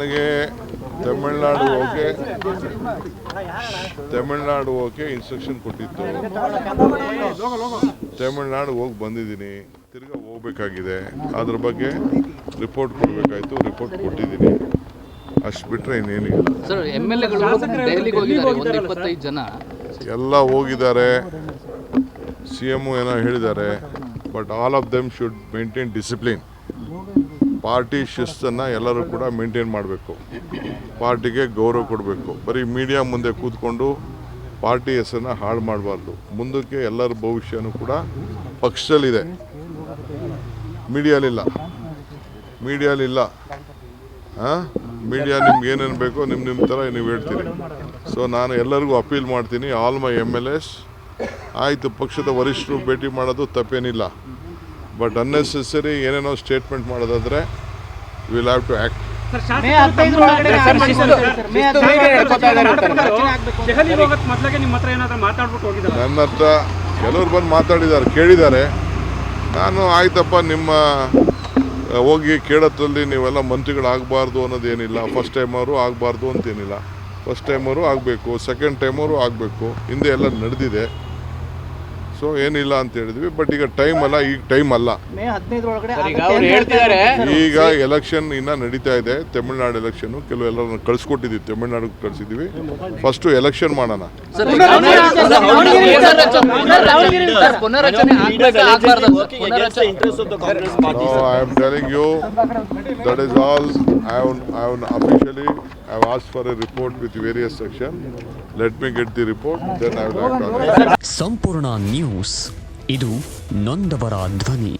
ನನಗೆ ತಮಿಳ್ನಾಡು ಹೋಗಿ ಇನ್ಸ್ಟ್ರಕ್ಷನ್ ಕೊಟ್ಟಿತ್ತು. ತಮಿಳ್ನಾಡು ಹೋಗಿ ಬಂದಿದ್ದೀನಿ, ತಿರ್ಗಾ ಹೋಗ್ಬೇಕಾಗಿದೆ. ಅದ್ರ ಬಗ್ಗೆ ರಿಪೋರ್ಟ್ ಕೊಡಬೇಕಾಯ್ತು, ರಿಪೋರ್ಟ್ ಕೊಟ್ಟಿದ್ದೀನಿ. ಅಷ್ಟು ಬಿಟ್ಟರೆ ಇನ್ನೇನಿಲ್ಲ. ಎಲ್ಲ ಹೋಗಿದ್ದಾರೆ, CM ಏನೋ ಹೇಳಿದ್ದಾರೆ. But all of them should maintain discipline. Party ಶಿಸ್ತನ್ನು ಎಲ್ಲರೂ ಕೂಡ ಮೇಂಟೈನ್ ಮಾಡಬೇಕು, ಪಾರ್ಟಿಗೆ ಗೌರವ ಕೊಡಬೇಕು. ಬರೀ ಮೀಡಿಯಾ ಮುಂದೆ ಕೂತ್ಕೊಂಡು ಪಾರ್ಟಿ ಹೆಸರನ್ನ ಹಾಳು ಮಾಡಬಾರ್ದು. ಮುಂದಕ್ಕೆ ಎಲ್ಲರ ಭವಿಷ್ಯನೂ ಕೂಡ ಪಕ್ಷದಲ್ಲಿದೆ, ಮೀಡಿಯಾಲಿಲ್ಲ. ಮೀಡಿಯಾ ನಿಮ್ಗೆ ಏನೇನು ಬೇಕೋ ನಿಮ್ಮ ಥರ ನೀವು ಹೇಳ್ತೀರಿ. ಸೊ ನಾನು ಎಲ್ಲರಿಗೂ ಅಪೀಲ್ ಮಾಡ್ತೀನಿ, ಆಲ್ ಮೈ MLAs, ಆಯಿತು ಪಕ್ಷದ ವರಿಷ್ಠರು ಭೇಟಿ ಮಾಡೋದು ತಪ್ಪೇನಿಲ್ಲ. ಬಟ್ ಅನ್ನೆಸೆಸರಿ ಏನೇನೋ ಸ್ಟೇಟ್ಮೆಂಟ್ ಮಾಡೋದಾದರೆ ವಿಲ್ ಹ್ಯಾವ್ ಟು ಆ್ಯಕ್ಟ್. ನನ್ನ ಹತ್ರ ಕೆಲವ್ರು ಬಂದು ಮಾತಾಡಿದ್ದಾರೆ, ಕೇಳಿದ್ದಾರೆ. ನಾನು ಆಯ್ತಪ್ಪ, ನಿಮ್ಮ ಹೋಗಿ ಕೇಳೋದ್ರಲ್ಲಿ ನೀವೆಲ್ಲ ಮಂತ್ರಿಗಳಾಗಬಾರ್ದು ಅನ್ನೋದೇನಿಲ್ಲ. ಫಸ್ಟ್ ಟೈಮವರು ಆಗಬಾರ್ದು ಅಂತೇನಿಲ್ಲ. ಫಸ್ಟ್ ಟೈಮವರು ಆಗಬೇಕು, ಸೆಕೆಂಡ್ ಟೈಮವರು ಆಗಬೇಕು. ಹಿಂದೆ ಎಲ್ಲ ನಡೆದಿದೆ. ಸೊ ಏನಿಲ್ಲ ಅಂತ ಹೇಳಿದ್ವಿ. ಬಟ್ ಈಗ ಟೈಮ್ ಅಲ್ಲ, ಈಗ ಟೈಮ್ ಅಲ್ಲ. ಈಗ ಎಲೆಕ್ಷನ್ ಇನ್ನ ನಡೀತಾ ಇದೆ, ತಮಿಳ್ನಾಡು ಎಲೆಕ್ಷನ್. ಕೆಲವೆಲ್ಲರನ್ನ ಕಳಿಸ್ಕೊಟ್ಟಿದ್ವಿ, ತಮಿಳ್ನಾಡಿಗೆ ಕಳಿಸಿದ್ವಿ. ಫಸ್ಟ್ ಎಲೆಕ್ಷನ್ ಮಾಡೋಣ. I am telling you, that is all. I have officially asked for a report with various sections. Let me get the report, then I will act on it. ಸಂಪೂರ್ಣ news, ಇದು ನೊಂದವರ ಧ್ವನಿ.